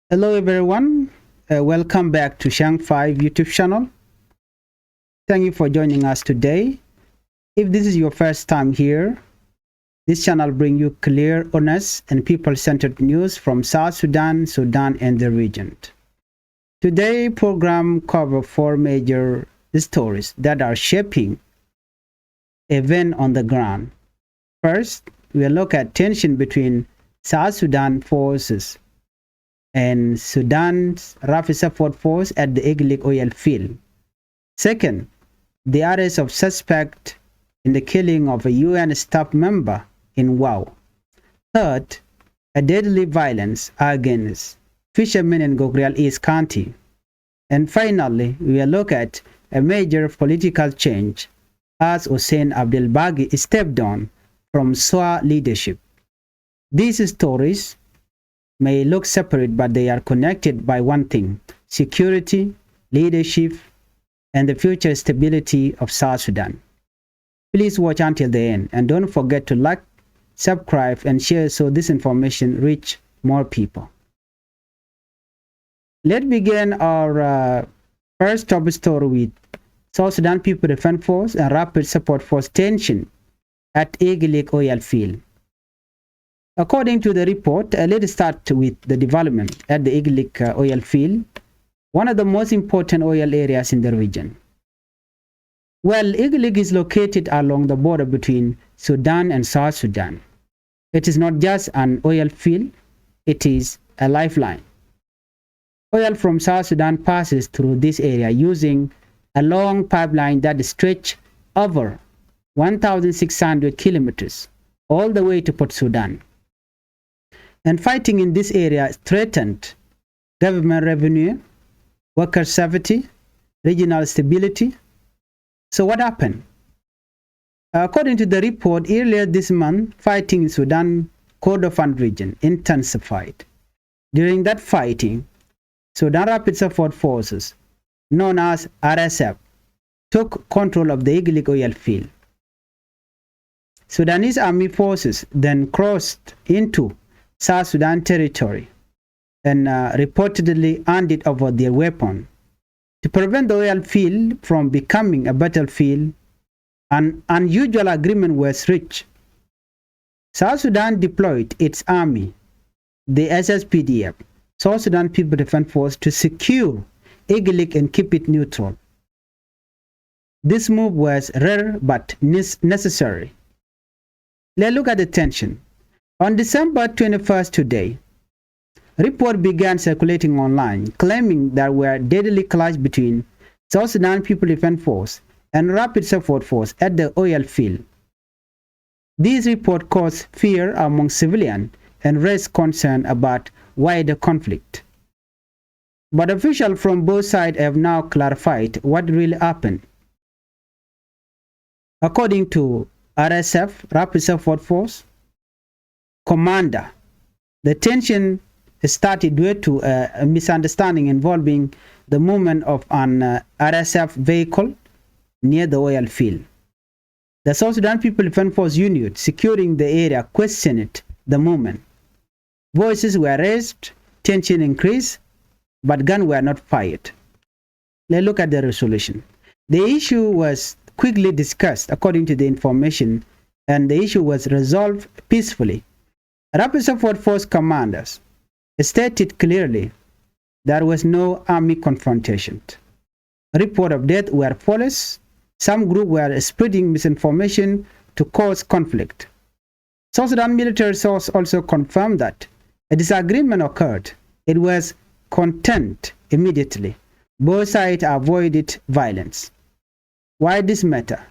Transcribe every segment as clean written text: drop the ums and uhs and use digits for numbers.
Hello everyone, welcome back to Changfied YouTube channel. Thank you for joining us today. If this is your first time here, this channel brings you clear, honest, and people-centered news from South Sudan, Sudan, and the region. Today, program cover 4 major stories that are shaping events on the ground. First, we'll look at tension between South Sudan forces and Sudan's Rapid Support Force at the Iglik oil field. Second, the arrest of suspect in the killing of a UN staff member in Wau. Third, a deadly violence against fishermen in Gorial East County. And finally, we will look at a major political change as Hussein Abdel Baghi stepped down from SWA leadership. These stories may look separate, but they are connected by one thing: security, leadership, and the future stability of South Sudan. Please watch until the end, and don't forget to like, subscribe, and share so this information reach more people. Let's begin our first top story with South Sudan People Defense Force and Rapid Support Force tension at Iglik oil field. According to the report, let's start with the development at the Iglik oil field, one of the most important oil areas in the region. Well, Iglik is located along the border between Sudan and South Sudan. It is not just an oil field, it is a lifeline. Oil from South Sudan passes through this area using a long pipeline that stretches over 1,600 kilometers all the way to Port Sudan. And fighting in this area threatened government revenue, worker safety, regional stability. So what happened? According to the report, earlier this month, fighting in Sudan Kordofan region intensified. During that fighting, Sudan Rapid Support Forces, known as RSF, took control of the Iglik oil field. Sudanese army forces then crossed into South Sudan territory and reportedly handed over their weapon. To prevent the oil field from becoming a battlefield, an unusual agreement was reached. South Sudan deployed its army, the SSPDF, South Sudan People Defense Force, to secure Iglik and keep it neutral. This move was rare but necessary. Let's look at the tension. On December 21st today, a report began circulating online claiming there were deadly clash between South Sudan People Defense Force and Rapid Support Force at the oil field. These reports caused fear among civilians and raised concern about wider conflict. But officials from both sides have now clarified what really happened. According to RSF, Rapid Support Force commander, the tension started due to a misunderstanding involving the movement of an RSF vehicle near the oil field. The South Sudan People Defense Force unit securing the area questioned the movement. Voices were raised, tension increased, but guns were not fired. Let's look at the resolution. The issue was quickly discussed according to the information, and the issue was resolved peacefully. Rapid Support Force commanders stated clearly there was no army confrontation. Reports of death were false. Some groups were spreading misinformation to cause conflict. South Sudan military source also confirmed that a disagreement occurred. It was contained immediately. Both sides avoided violence. Why this matter?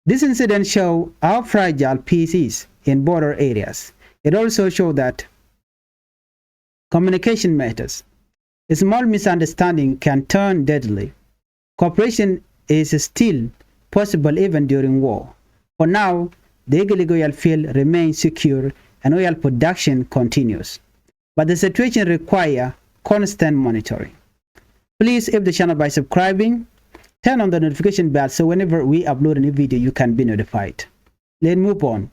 This incident shows how fragile peace is in border areas. It also shows that communication matters. A small misunderstanding can turn deadly. Cooperation is still possible even during war. For now, the Iglik oil field remains secure and oil production continues. But the situation requires constant monitoring. Please help the channel by subscribing. Turn on the notification bell so whenever we upload a new video, you can be notified. Let's move on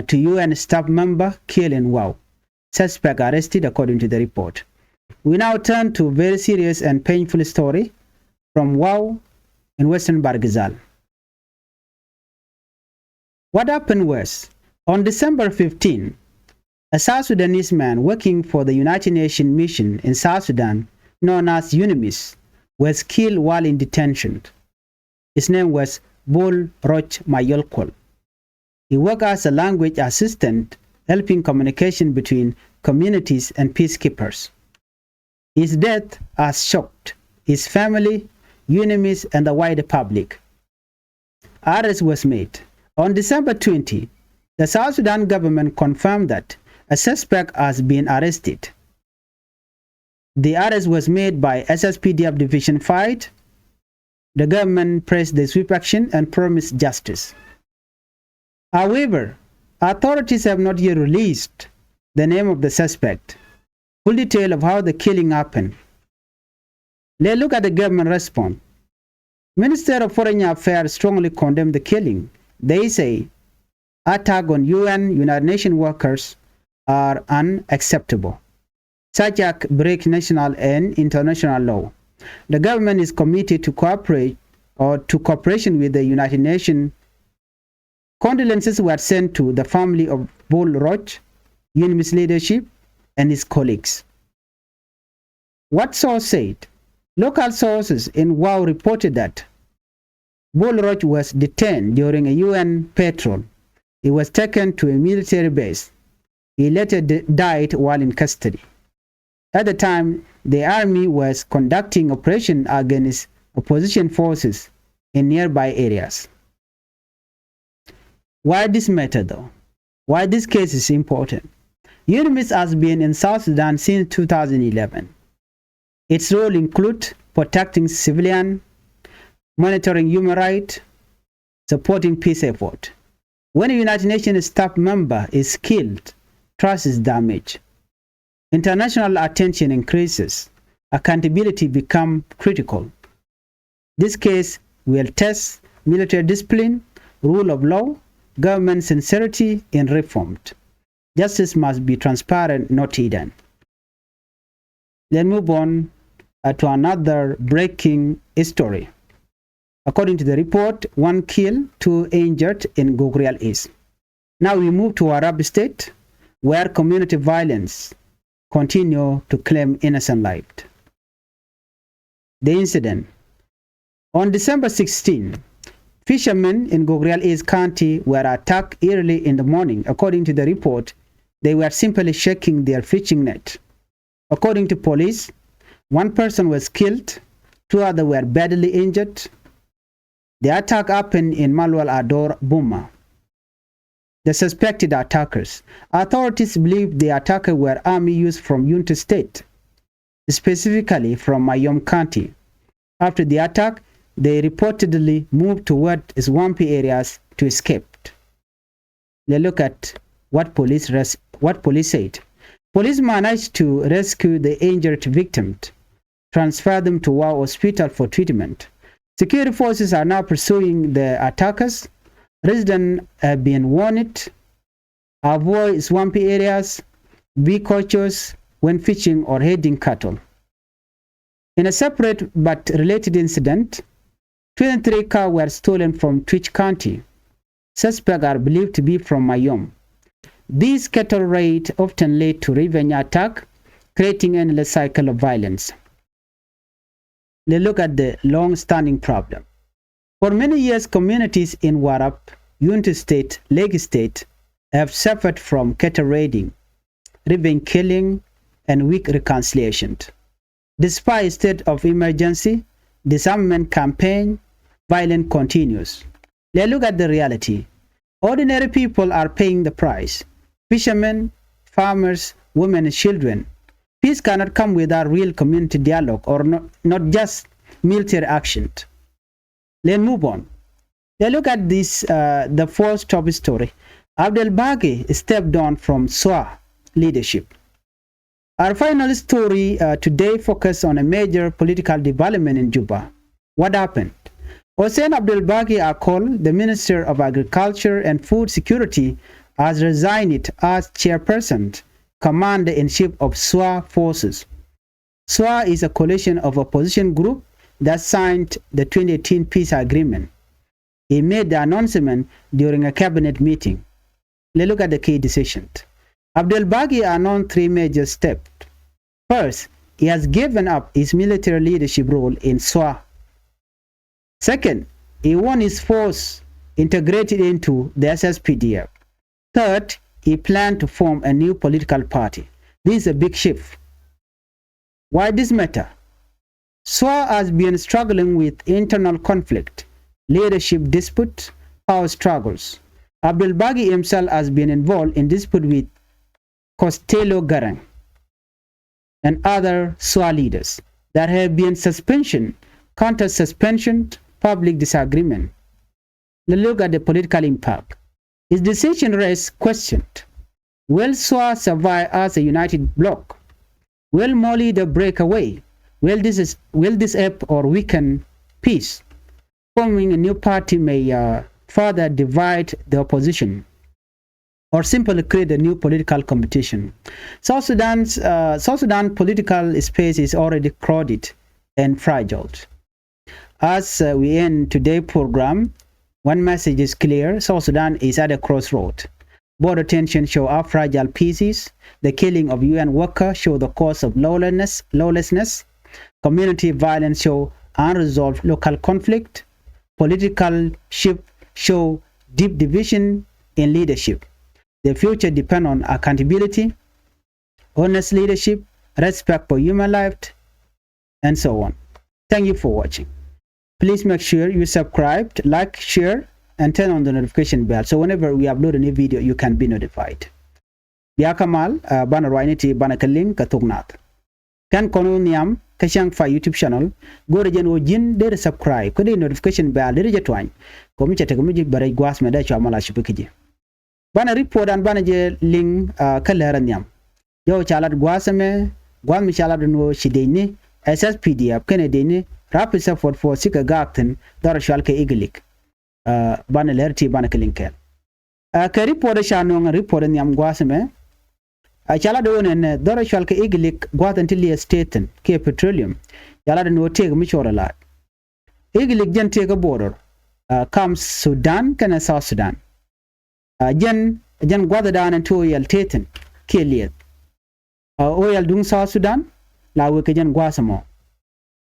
to UN staff member killed in Wau. Suspect arrested according to the report. We now turn to a very serious and painful story from Wow in Western Barghazal. What happened was, on December 15, a South Sudanese man working for the United Nations mission in South Sudan, known as UNMISS, was killed while in detention. His name was Bol Roch Mayolkol. He worked as a language assistant, helping communication between communities and peacekeepers. His death has shocked his family, UNMISS, and the wider public. Arrest was made. On December 20, the South Sudan government confirmed that a suspect has been arrested. The arrest was made by SSPDF Division 5. The government praised the swift action and promised justice. However, authorities have not yet released the name of the suspect, full detail of how the killing happened. Let's look at the government response. Minister of Foreign Affairs strongly condemned the killing. They say attack on United Nations workers are unacceptable. Such acts break national and international law. The government is committed to cooperation with the United Nations. Condolences were sent to the family of Bol Roch, UNMISS leadership, and his colleagues. What source said? Local sources in WOW reported that Bol Roch was detained during a UN patrol. He was taken to a military base. He later died while in custody. At the time, the army was conducting operations against opposition forces in nearby areas. Why this matter though? Why this case is important? UNMISS has been in South Sudan since 2011. Its role includes protecting civilians, monitoring human rights, supporting peace efforts. When a United Nations staff member is killed, trust is damaged. International attention increases. Accountability becomes critical. This case will test military discipline, rule of law, government sincerity in reform. Justice must be transparent, not hidden. Then move on to another breaking story. According to the report, 1 killed, 2 injured in Gorial East. Now we move to Arab state, where community violence continue to claim innocent lives. The incident. On December 16, fishermen in Gorial East County were attacked early in the morning. According to the report, they were simply shaking their fishing net. According to police, 1 person was killed, 2 others were badly injured. The attack happened in Malwal Ador, Buma. The suspected attackers. Authorities believe the attackers were army used from Unity State, specifically from Mayom County. After the attack, they reportedly moved toward swampy areas to escape. Let's look at what police said. Police managed to rescue the injured victims, transfer them to Wow Hospital for treatment. Security forces are now pursuing the attackers. Residents have been warned, avoid swampy areas, be cautious when fishing or herding cattle. In a separate but related incident, 23 cars were stolen from Twitch County. Suspects are believed to be from Mayom. These cattle raids often lead to revenge attacks, creating an endless cycle of violence. Let's look at the long-standing problem. For many years, communities in Warab, Unity State, Lake State have suffered from cattle raiding, revenge killing, and weak reconciliation. Despite a state of emergency, disarmament campaign, violence continues. Let's look at the reality. Ordinary people are paying the price. Fishermen, farmers, women, and children. Peace cannot come without real community dialogue or not just military action. Let's move on. Let's look at this, the fourth top story. Abdel Baghi stepped down from SWA leadership. Our final story today focuses on a major political development in Juba. What happened? Hossein Abdel Baghi Akol, the Minister of Agriculture and Food Security, has resigned as chairperson, commander-in-chief of SWA forces. SWA is a coalition of opposition group that signed the 2018 peace agreement. He made the announcement during a cabinet meeting. Let's look at the key decisions. Abdel Baghi announced 3 major steps. First, he has given up his military leadership role in SWA. Second, he won his force integrated into the SSPDF. Third, he planned to form a new political party. This is a big shift. Why this matter? SWA has been struggling with internal conflict, leadership disputes, power struggles. Abdel Baghi himself has been involved in dispute with Costello Garang and other SWA leaders. There have been suspension, counter-suspension, public disagreement. Let's look at the political impact. His decision raised questions. Will SWA survive as a united bloc? Will more leaders break away? Will this help or weaken peace? Forming a new party may further divide the opposition or simply create a new political competition. South Sudan political space is already crowded and fragile. As we end today's program, one message is clear: South Sudan is at a crossroad. Border tensions show how fragile peace is. The killing of UN workers show the cause of lawlessness. Community violence show unresolved local conflict. Political shift show deep division in leadership. The future depends on accountability, honest leadership, respect for human life, and so on. Thank you for watching. Please make sure you subscribe, like, share, and turn on the notification bell so whenever we upload a new video, you can be notified. Biya Kamal, bana rainiti bana kaling katugnat. Kan kono niam Changfied YouTube channel, go to Jen Ojin, there subscribe, kode notification bell, there jetwine. Komi chatekomi bare guas meda chamala shupikiji. Bana report and bana je link kalera niam. Yo chalat guasame, guam mi chalat no shideni, SSPDF Kennedy rapid support for Sika Gakten, Dora Shalke Igilik. Bana lerti bana kalinkel. Ka report shanong report niam guasame. Chala do ne Dora Shalke Igilik guat until he staten ke petroleum. Yala no take michora lot. Igilik jen take a border. Comes Sudan kana South Sudan. Jen guada down and to oil taten ke liet. Oil dung South Sudan la we ke jen guasamo.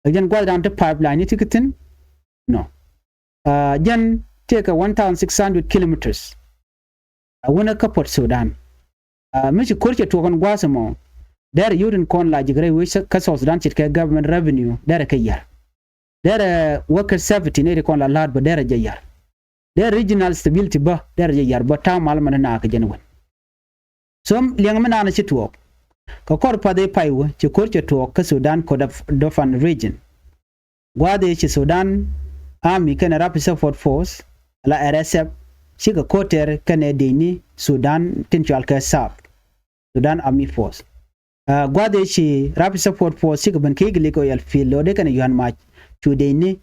Jen guada down to pipeline itikatin no. Jen take a 1,600 kilometers. Wona kapot Sudan. Michi kurche to kon guasamo. There you didn't con la jigre we ka South Sudan chit government revenue there ke yar. There worker safety ne kon la lad but there jayar. There regional stability ba there jayar but ta mal man na ka jenwen. Som liang man na chitwo. Ka kor pa de paiwo chi kurche to ka Sudan ko dofan region. Gwade chi Sudan army kana rapid support force la RSF chi ka koter kana deni Sudan tinchal ka South Sudan Army Force. Gwade chi rapid support force chi ka ban ke gili ko yal fil lo de kana yuan match chudeni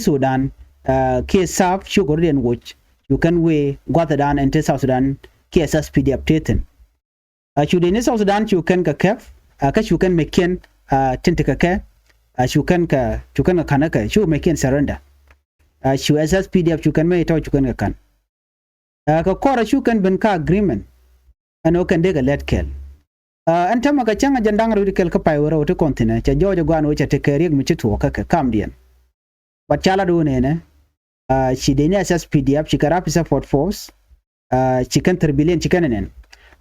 Sudan ke South Sudan watch you can we gwada dan ente South Sudan ke SSPD updaten. Chudeni South Sudan you can ka kef ka you can meken tintika ka you can ka kanaka you meken surrender. You SSPDF you can make it you can kan. Ka kora you can ban ka agreement and you can dega let kill. And tama ka changa jandang radical ka paiwara to continent cha jojo gwan which take rig mi chitu ka kamdian. But chala do ne she deni SSPDF she karap support force she can turbulent she can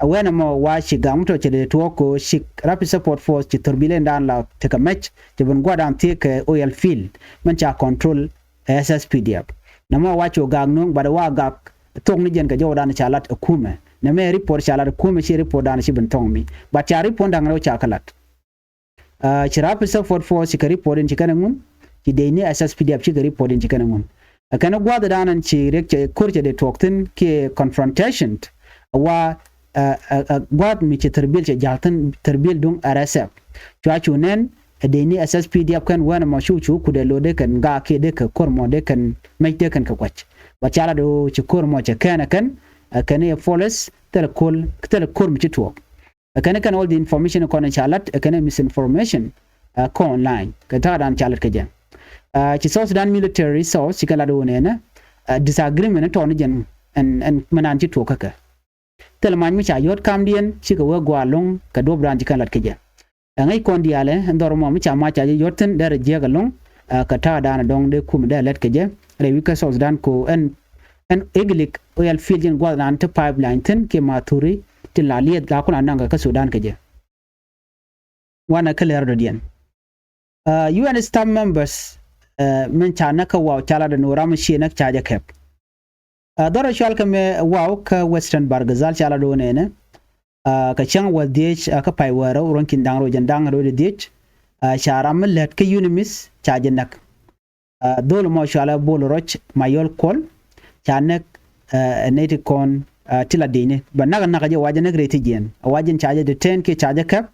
when mo wa she gamto che to ko she rapid support force she turbulent dan la take a match je ban gwa dan take oil field man cha control SSPDF. Nama wacho gagnong bada wa gak tong ni jen ka jodan chalat akume. Na me report chalat akume shi report dan shi bentong mi. Ba cha report dang ro chakalat. Chirap support for shi ka report in chikanangun. Ki deni SSPDF shi ka report in chikanangun. Kana gwada dan an chi rek kurje de tokten ke confrontation wa gwad mi chi terbil che jalten terbil dung RSF. Chachu nen deni SSPDF kan wana ma chu kude lo de kan ga ke de ka kormo de kan mai de kan ka kwach ba chala do ci kormo ce kana kan kane foles tel kol mi ci to kana kan all the information ko na chalat kana misinformation ko online ka ta dan chalat ka jen ci South Sudan military resource ci kala do ne na disagreement to ne jen en manan ci to kaka telman mi cha yot kam dien ci ko gwa long ka do bran ci kalat ka jen ngai kon diale ndor mo mi cha ma cha yoten der je ga long ka ta dan dong de kum de let ka je re wi ka South Sudan ko en eglik oil field gwa nan te pipeline ten ke maturi tilaliet la kuna nanga ka Sudan ka je wana clear do dien UN staff members men chana ka wow chala da noram shi nak chaja kep dora shal ka me wow ka Western Bargazal chala do ne ka chang wa dech ka pai wara ronkin dangro jandang ro de dech sharam let ka unimis chaja nak dol mo shala bol roch mayol kol chanek neti kon tila dine ba naga je wajana greti gen wajin chaja de 10 ke chaja kep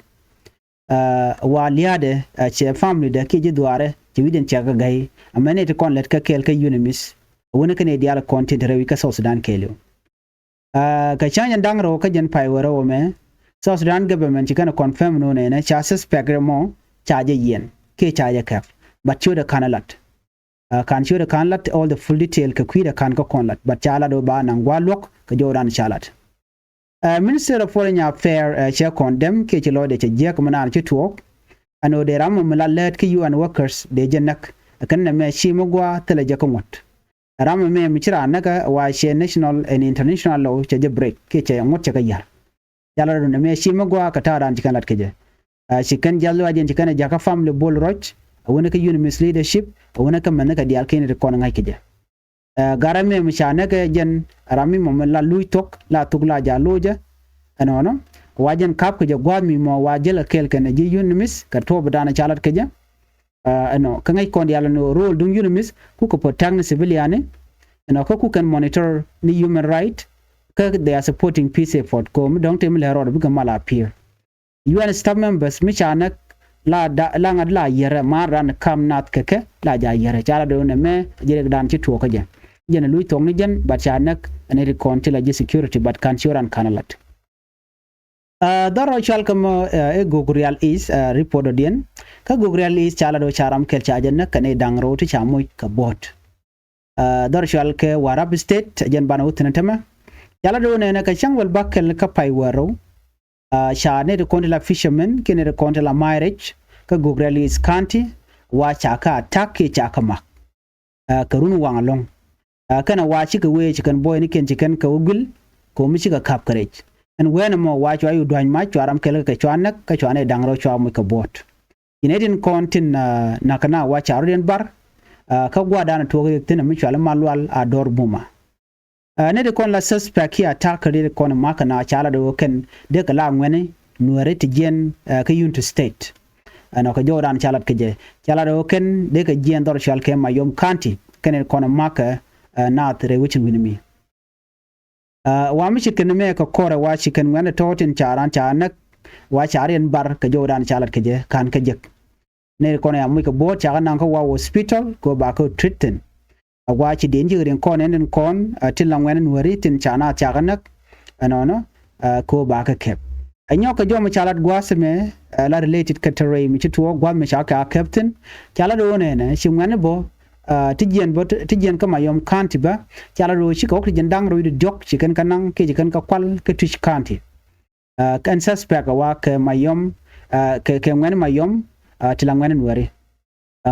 wa liade che family da ke je duare ci widen chaga gai amane te kon let ka kel ka unimis wona kane dial content rewi ka South Sudan kelo ka chanya dangro ka jen pai wara o me South Sudan government ci kana confirm no ne cha suspect mo chaja yen ke chaja kep but you the kanalat kan show the kanlat all the full detail ka kwida kan ka konlat but chala do ba nan gwalok ka joran chalat Minister of Foreign Affairs che condemn ke che lode che je ko manan che tuok ano de ram malalet ke UN workers de jenak kan na me shi mugwa tele je komot ram me michira naga wa she national and international law che je break ke che ngot che ka yar yala do me shi mugwa ka taran ci kanlat ke je shi kan jallo ajen ci kana jaka family bol roch wona ka UNMISS leadership wona ka manaka dial kene de kon ngai ke je garame mi chana ke jen rami mo la lui tok la tugla ja loja anono wajen kap ke gwad mi mo wajel kel ken ji UNMISS ka to badana chalat ke je ano ka ngai kon dial no role dum UNMISS ku ko protect civilian ano ko ku kan monitor ni human right ka they are supporting peace effort ko mi dong tem le ro bi mala appear UN staff members mi chana la ngad la yere maran kam nat keke la ja yere chala do ne me jere dan ci to ko je jene lui tong ni jen bat chanak ane ri konti la security but kan shuran kanalat daro chal kam Gorial is report odien ka Gorial is chala do charam kel chajen na kane dangro ti chamoy ka bot daro chal ke Warab state jen bana utna tema chala do ne ka changwal bakkel ka pai waro shane de konti la fishermen kene de konti la marriage ka Gorial is county wa chaka attack ke chaka mak karun wangalong kana wachi ka we chicken boy ni ken chicken ka ugul ko mi chiga kap karech and when mo wachi ayu dwan ma charam kel ka chwanak ka chwane dangro chwa mu ka bot inedin kontin na kana wachi arden bar ka gwada na to tin mi chwala malwal ador buma ne de kon la suspect here attack de kon maka na chala do ken de ka la ngene nuare ti gen ka unit state ana ka joran chala ke je chala do ken de ka gen dor chal ke mayom county ken kon maka na tere wichin winimi wa mi chicken me ka kore wa chicken ngane totin charan chanak wa charian bar ka jodan chalat ke je kan ka jek ne ko na mu ka bo charan nan ka wa hospital ko ba ko treaten wa chi den jirin kon en kon tilang wen wari tin chana chaganak anono ko ba ka kep anyo ka jo mu chalat gwasme la related ka tere mi chituo gwa me chaka captain chala do ne shi ngane bo tijen kama yom kanti ba chala ro chi ko tijen dang ro de dok chicken kanang ke chicken ka kwal ke tuch kanti kan suspect wa ke mayom ke ngwen mayom tilangwen nwari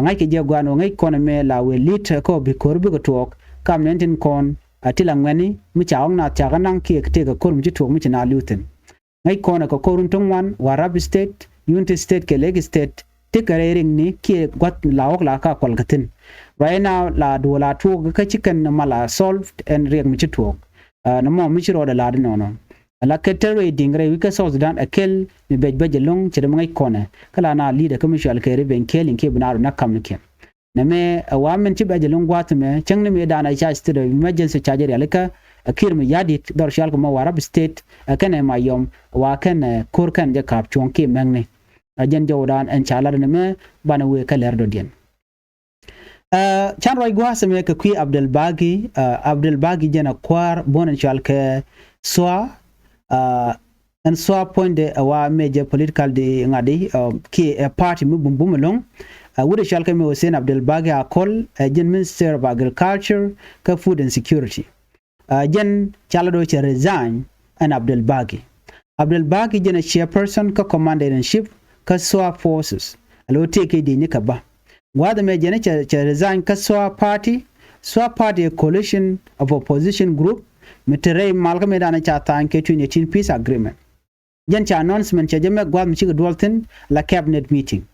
ngai ke je gwano ngai kon me la we lit ko bi kor bi ko tok kam nentin kon tilangweni mi chaong na chaga nang ke te ka kor mi tok mi na luten ngai kon ko korun tongwan Warab state unity state ke leg state tikarering ni ke gwat laok la ka kwal gatin right now la do la tu ka chicken mala solved and reg mi chitok na mo mi chiro da la no no la ketere dingre wi ka South Sudan akel mi bejbe long chede ngai kone kala na leader commercial ke reben kelin ke binaru na kam ke na me wa men ti beje long gwat me changne me da na cha state emergency charger alika akir mi yadi dor shal ko mo Warab state kana ma yom wa kan kur kan je kap chon ke mengne ajen jawdan en chala ne me bana we ka ler do dien chan roy gwa se ka kwi Abdul Bagi jena kwar bonan chal ke soa and so point the our major political de ngadi ki a party mu bum long wude shalka me Hussein Abdul Bagi a call gen Minister of Agriculture ka food and security gen chalado che resign and Abdul Bagi gen a chairperson ka commander in chief ka SWA forces alo take di nikaba wada me gen che resign ka SWA party a coalition of opposition group mitere malga medana cha tanke 2018 peace agreement gen cha announcement cha jame gwad mi chiga dolten la cabinet meeting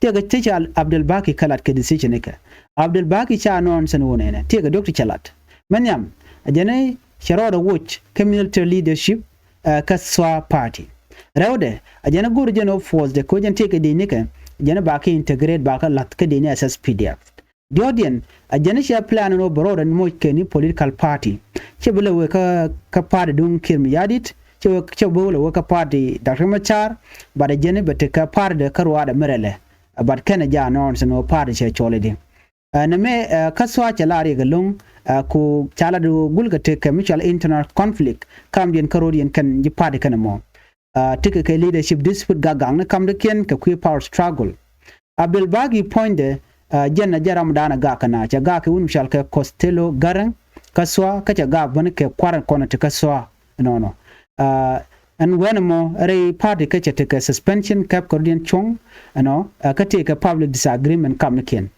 tega teacher Abdul Baki kalat ke decision ka Abdul Baki cha announcement wonene tega doctor chalat manyam ajane sharoda watch community leadership ka SWA party rawde ajane guru jeno force de ko jen tega de nika ajane baki integrate baka lat ke de ni as PDF the audience ajane sha plan no broad and mo ke ni political party chebele we ka party dun kirmi yadit chebole we ka party Dr. Machar bada jene bete ka party de karwa da merele but kana ja announcement no party che choledi na me kaswa chalari galung ku chala do gulga te ka mutual internal conflict kam den karodian kan ji party kana mo take ka leadership dispute gagang na kam de ken ka ku power struggle Abdul Bagi pointe jenna jaram dana ga kana cha ga ke unshal ka Costello garang kaswa ka cha ga ban ke kwaran kona te kaswa no and when mo re party ka cha take suspension cap cordian chong ka take a public disagreement kam ken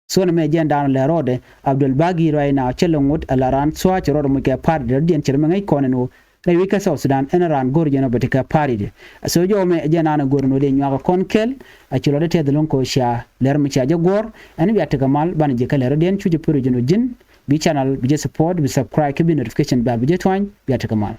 so na me jen down le rode Abdul Bagi right now chelongot alaran swa cha rode mo ke party de dien cherme ngai kono no re wika South Sudan en ran gor jeno betika party de so jo me jen ana gor no de nyaga konkel a chilo de te de lonko sha ler mi cha jagor en bi ataka mal ban je kale rodien chuje puru jeno jin bi channel bi je support bi subscribe ke bi notification ba bi je twany bi ataka mal